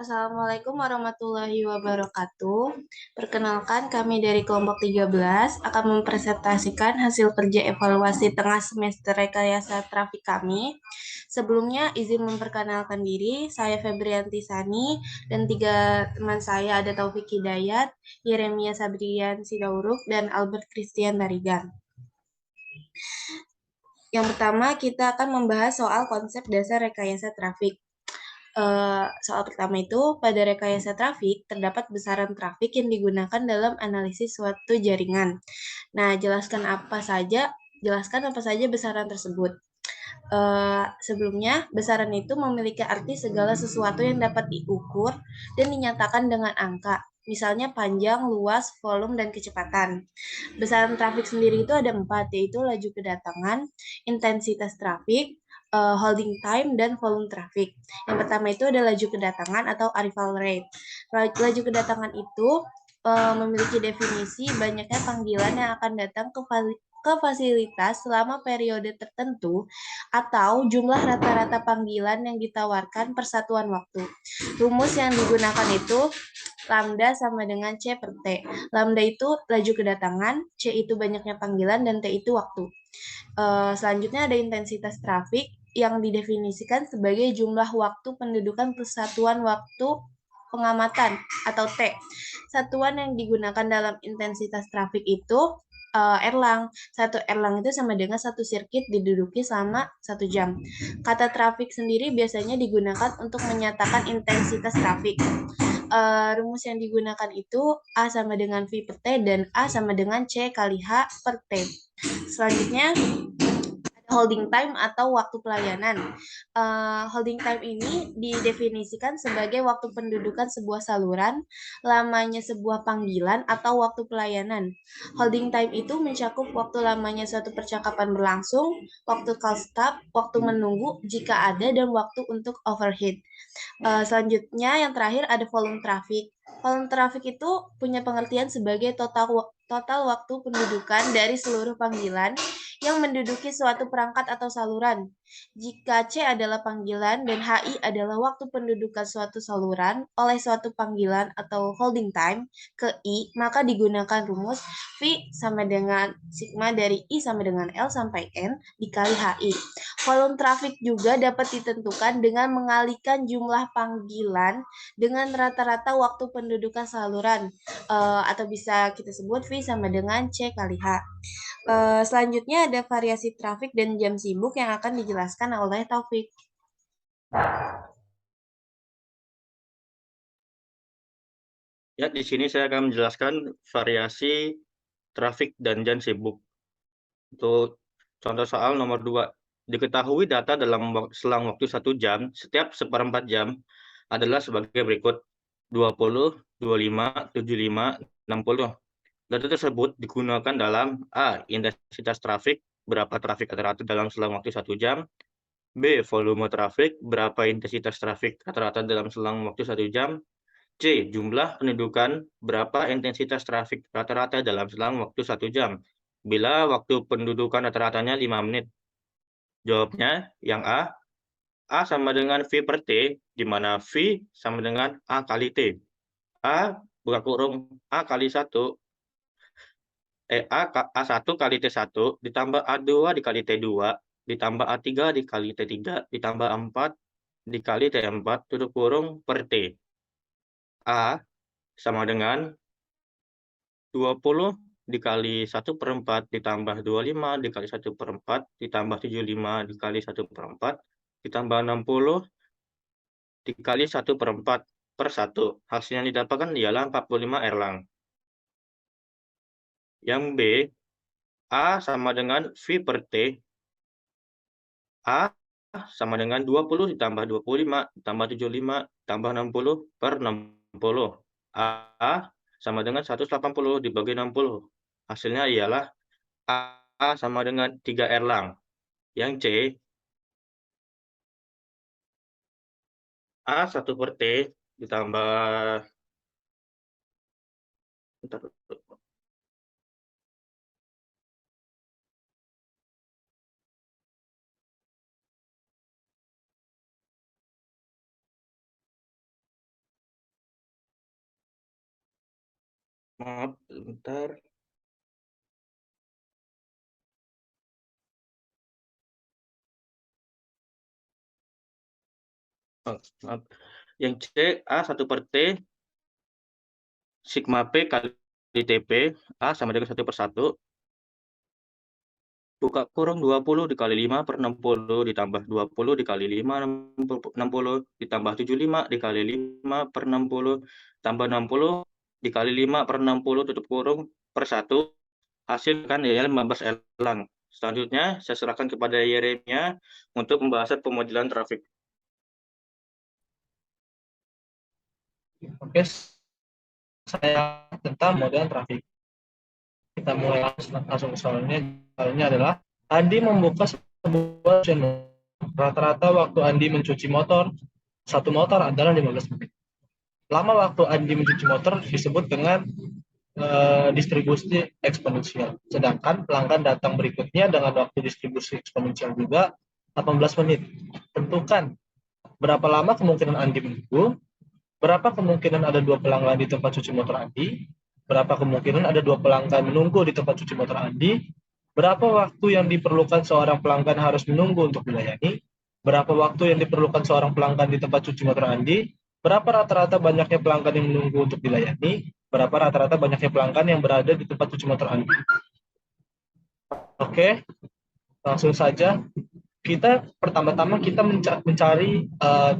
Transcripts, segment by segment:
Assalamualaikum warahmatullahi wabarakatuh. Perkenalkan, kami dari kelompok 13 akan mempresentasikan hasil kerja evaluasi tengah semester rekayasa trafik kami. Sebelumnya, izin memperkenalkan diri, saya Febrianti Sani, dan tiga teman saya ada Taufik Hidayat, Yeremia Sabrian Sidauruk, dan Albert Christian Tarigan. Yang pertama, kita akan membahas soal konsep dasar rekayasa trafik. Soal pertama itu, pada rekayasa trafik, terdapat besaran trafik yang digunakan dalam analisis suatu jaringan. Nah, jelaskan apa saja besaran tersebut. Sebelumnya, besaran itu memiliki arti segala sesuatu yang dapat diukur dan dinyatakan dengan angka. Misalnya panjang, luas, volume, dan kecepatan. Besaran trafik sendiri itu ada empat, yaitu laju kedatangan, intensitas trafik, holding time, dan volume trafik. Yang pertama itu ada laju kedatangan atau arrival rate. Laju kedatangan itu memiliki definisi banyaknya panggilan yang akan datang ke fasilitas selama periode tertentu atau jumlah rata-rata panggilan yang ditawarkan per satuan waktu. Rumus yang digunakan itu lambda sama dengan C per T. Lambda itu laju kedatangan, C itu banyaknya panggilan, dan T itu waktu. Selanjutnya ada intensitas trafik yang didefinisikan sebagai jumlah waktu pendudukan persatuan waktu pengamatan atau T. Satuan yang digunakan dalam intensitas trafik itu erlang. Satu erlang itu sama dengan satu sirkuit diduduki selama 1 jam. Kata trafik sendiri biasanya digunakan untuk menyatakan intensitas trafik. Rumus yang digunakan itu A sama dengan V per T dan A sama dengan C kali H per T. Selanjutnya holding time atau waktu pelayanan. Holding time ini didefinisikan sebagai waktu pendudukan sebuah saluran, lamanya sebuah panggilan, atau waktu pelayanan. Holding time itu mencakup waktu lamanya suatu percakapan berlangsung, waktu call stop, waktu menunggu jika ada, dan waktu untuk overhead. Selanjutnya yang terakhir ada volume traffic. Volume traffic itu punya pengertian sebagai total waktu pendudukan dari seluruh panggilan yang menduduki suatu perangkat atau saluran. Jika C adalah panggilan dan HI adalah waktu pendudukan suatu saluran oleh suatu panggilan atau holding time ke I, maka digunakan rumus V sama dengan sigma dari I sama dengan L sampai N dikali HI. Volume traffic juga dapat ditentukan dengan mengalihkan jumlah panggilan dengan rata-rata waktu pendudukan saluran, atau bisa kita sebut V sama dengan C kali H. Selanjutnya ada variasi trafik dan jam sibuk yang akan dijelaskan oleh Taufik. Ya, di sini saya akan menjelaskan variasi trafik dan jam sibuk. Untuk contoh soal nomor 2. Diketahui data dalam selang waktu 1 jam, setiap seperempat jam adalah sebagai berikut. 20, 25, 75, 60. Data tersebut digunakan dalam A. Intensitas trafik, berapa trafik rata-rata dalam selang waktu 1 jam. B. Volume trafik, berapa intensitas trafik rata-rata dalam selang waktu 1 jam. C. Jumlah pendudukan, berapa intensitas trafik rata-rata dalam selang waktu 1 jam. Bila waktu pendudukan rata-ratanya 5 menit. Jawabnya yang A. A sama dengan V per T, di mana V sama dengan A kali T. A buka kurung A kali 1, A1 kali T1 ditambah A2 dikali T2 ditambah A3 dikali T3 ditambah 4 dikali T4 tutup kurung per T. A sama dengan 20 dikali 1/4 ditambah 25 dikali 1/4 ditambah 75 dikali 1/4 ditambah 60 dikali 1/4 per 1. Hasil yang didapatkan ialah 45 erlang. Yang B, A sama dengan V per T. A sama dengan 20 ditambah 25 ditambah 75 ditambah 60 per 60. A sama dengan 180 dibagi 60. Hasilnya ialah A sama dengan 3 erlang. Yang C, A1 per T ditambah bentar, Maaf, sebentar. Oh, maaf. Yang C, A 1/T, sigma P kali TP, A sama dengan 1/1, buka kurung 20 dikali 5/60 ditambah 20 dikali 5, 60 ditambah 75 dikali 5/60 tambah 60 dikali 5/60 tutup kurung per 1, hasil kan ya 15 elang. Selanjutnya saya serahkan kepada Yeremia untuk pembahasan pemodelan trafik. Oke, saya tentang model trafik. Kita mulai langsung soalnya. Soalnya adalah Andi membuka sebuah channel. Rata-rata waktu Andi mencuci motor, satu motor adalah 15 menit. Lama waktu Andi mencuci motor disebut dengan distribusi eksponensial. Sedangkan pelanggan datang berikutnya dengan waktu distribusi eksponensial juga 18 menit. Tentukan berapa lama kemungkinan Andi menunggu, berapa kemungkinan ada 2 pelanggan di tempat cuci motor Andi, berapa kemungkinan ada 2 pelanggan menunggu di tempat cuci motor Andi, berapa waktu yang diperlukan seorang pelanggan harus menunggu untuk dilayani, berapa waktu yang diperlukan seorang pelanggan di tempat cuci motor Andi, berapa rata-rata banyaknya pelanggan yang menunggu untuk dilayani, berapa rata-rata banyaknya pelanggan yang berada di tempat cuci motor Andi. Oke, langsung saja. Kita pertama-tama kita mencari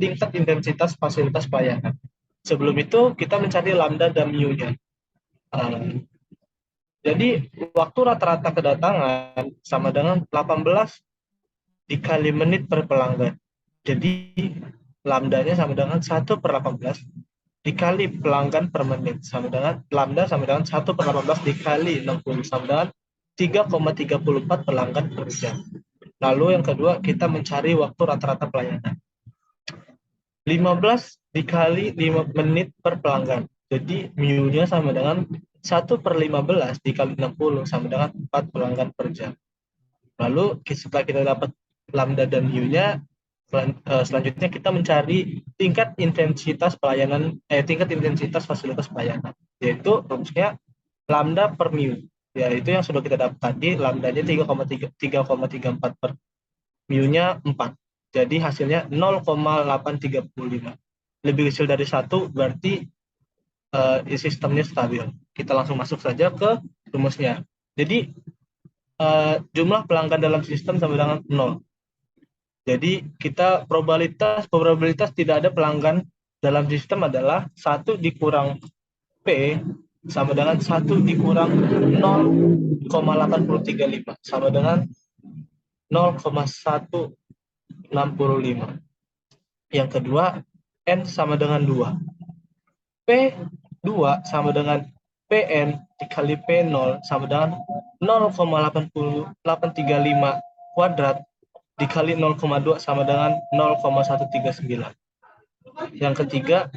tingkat intensitas fasilitas pelayanan. Sebelum itu kita mencari lambda dan mu-nya. Jadi waktu rata-rata kedatangan sama dengan 18 dikali menit per pelanggan. Jadi lambdanya sama dengan 1/18 dikali pelanggan per menit sama dengan lambda sama dengan 1/18 dikali 60 sama dengan 3,34 pelanggan per jam. Lalu yang kedua kita mencari waktu rata-rata pelayanan. 15 dikali 5 menit per pelanggan. Jadi mu-nya sama dengan 1/15 dikali 60 sama dengan 4 pelanggan per jam. Lalu setelah kita dapat lambda dan mu-nya, selanjutnya kita mencari tingkat intensitas pelayanan, tingkat intensitas fasilitas pelayanan, yaitu rumusnya lambda per mu. Ya, itu yang sudah kita dapat tadi, lambdanya 3,34 per mu-nya 4. Jadi hasilnya 0,835. Lebih kecil dari 1 berarti sistemnya stabil. Kita langsung masuk saja ke rumusnya. Jadi jumlah pelanggan dalam sistem sama dengan 0. Jadi kita probabilitas tidak ada pelanggan dalam sistem adalah 1 dikurang P sama dengan 1 dikurang 0,835 sama dengan 0,165. Yang kedua, N sama dengan 2. P2 sama dengan PN dikali P0 sama dengan 0,835 kuadrat dikali 0,2 sama dengan 0,139. Yang ketiga,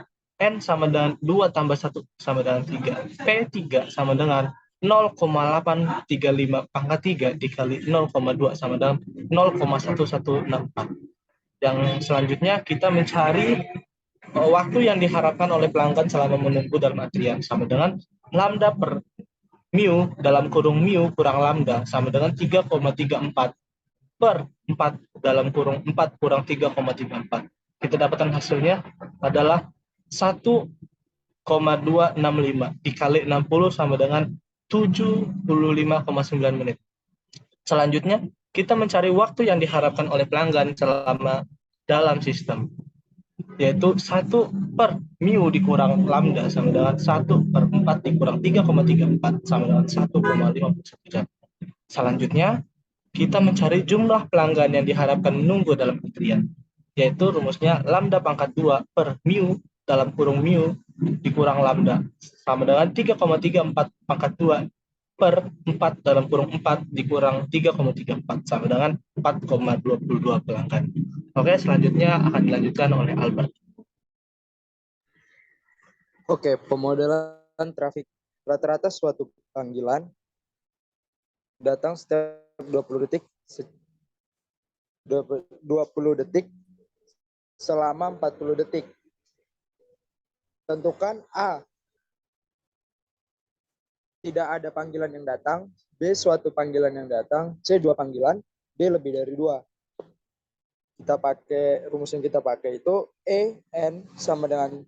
N sama dengan 2 tambah 1 sama dengan 3. P3 sama dengan 0,835 pangkat 3 dikali 0,2 sama dengan 0,1164. Yang selanjutnya kita mencari waktu yang diharapkan oleh pelanggan selama menunggu dalam antrian sama dengan lambda per mu dalam kurung mu kurang lambda sama dengan 3,34 per 4 dalam kurung 4 kurang 3,34. Kita dapatkan hasilnya adalah 1,265 dikali 60 sama dengan 75,9 menit. Selanjutnya, kita mencari waktu yang diharapkan oleh pelanggan selama dalam sistem, yaitu 1 per mu dikurang lambda sama dengan 1/4 dikurang 3,34 sama dengan 1,51 jam. Selanjutnya, kita mencari jumlah pelanggan yang diharapkan menunggu dalam antrian, yaitu rumusnya lambda pangkat 2 per mu dalam kurung mu dikurang lambda sama dengan 3,34 pangkat 2 per 4 dalam kurung 4 dikurang 3,34 sama dengan 4,22 pelanggan. Oke, selanjutnya akan dilanjutkan oleh Albert. Oke, pemodelan trafik. Rata-rata suatu panggilan datang setiap 20 detik 20 detik selama 40 detik. Tentukan A tidak ada panggilan yang datang, B suatu panggilan yang datang, C dua panggilan, D lebih dari 2. Kita pakai rumus yang kita pakai itu EN sama dengan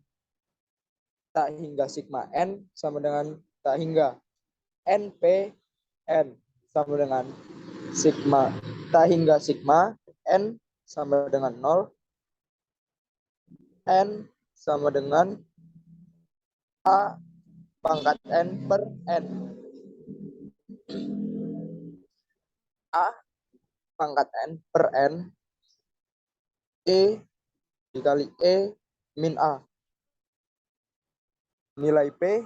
tak hingga sigma N sama dengan tak hingga NP N sama dengan sigma tak hingga sigma N sama dengan 0, N sama dengan A pangkat N per N. A pangkat N per N, E dikali E min A. Nilai P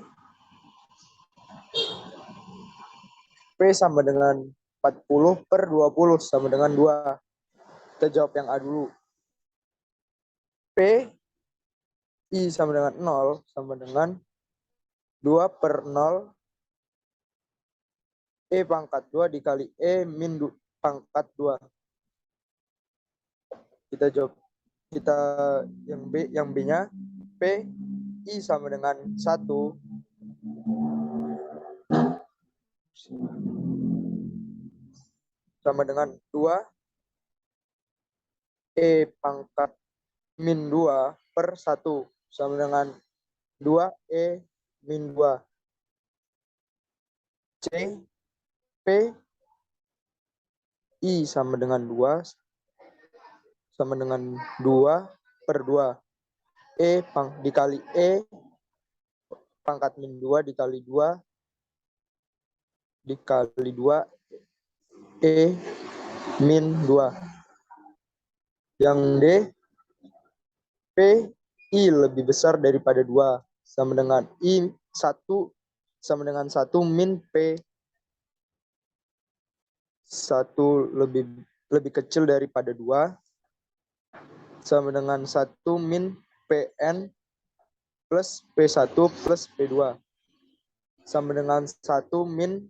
sama dengan 40 per 20 sama dengan 2. Kita jawab yang A dulu. P I sama dengan 0 sama dengan 2 per 0 E pangkat 2 dikali E min pangkat 2. Kita jawab yang B-nya P I sama dengan 1 sama dengan 2 E pangkat min 2 per 1 sama dengan 2 E min 2. C P I sama dengan 2 sama dengan 2 per 2. E dikali E pangkat min 2 dikali 2 dikali 2 E min 2. Yang D P I lebih besar daripada 2 sama dengan I 1 sama dengan 1 min P 1 lebih kecil daripada 2 sama dengan 1 min PN plus P1 plus P2 sama dengan 1 min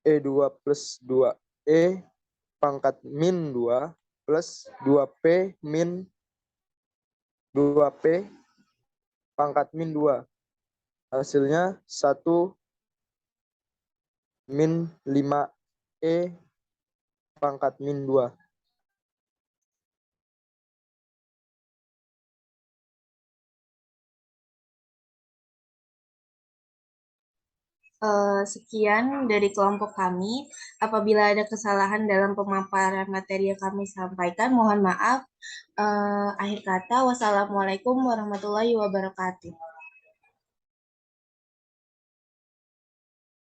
E2 plus 2E pangkat min 2 plus 2P min 2P pangkat min 2. Hasilnya 1 min 5E pangkat min 2. Sekian dari kelompok kami. Apabila ada kesalahan dalam pemaparan materi yang kami sampaikan, mohon maaf. Akhir kata, wassalamualaikum warahmatullahi wabarakatuh.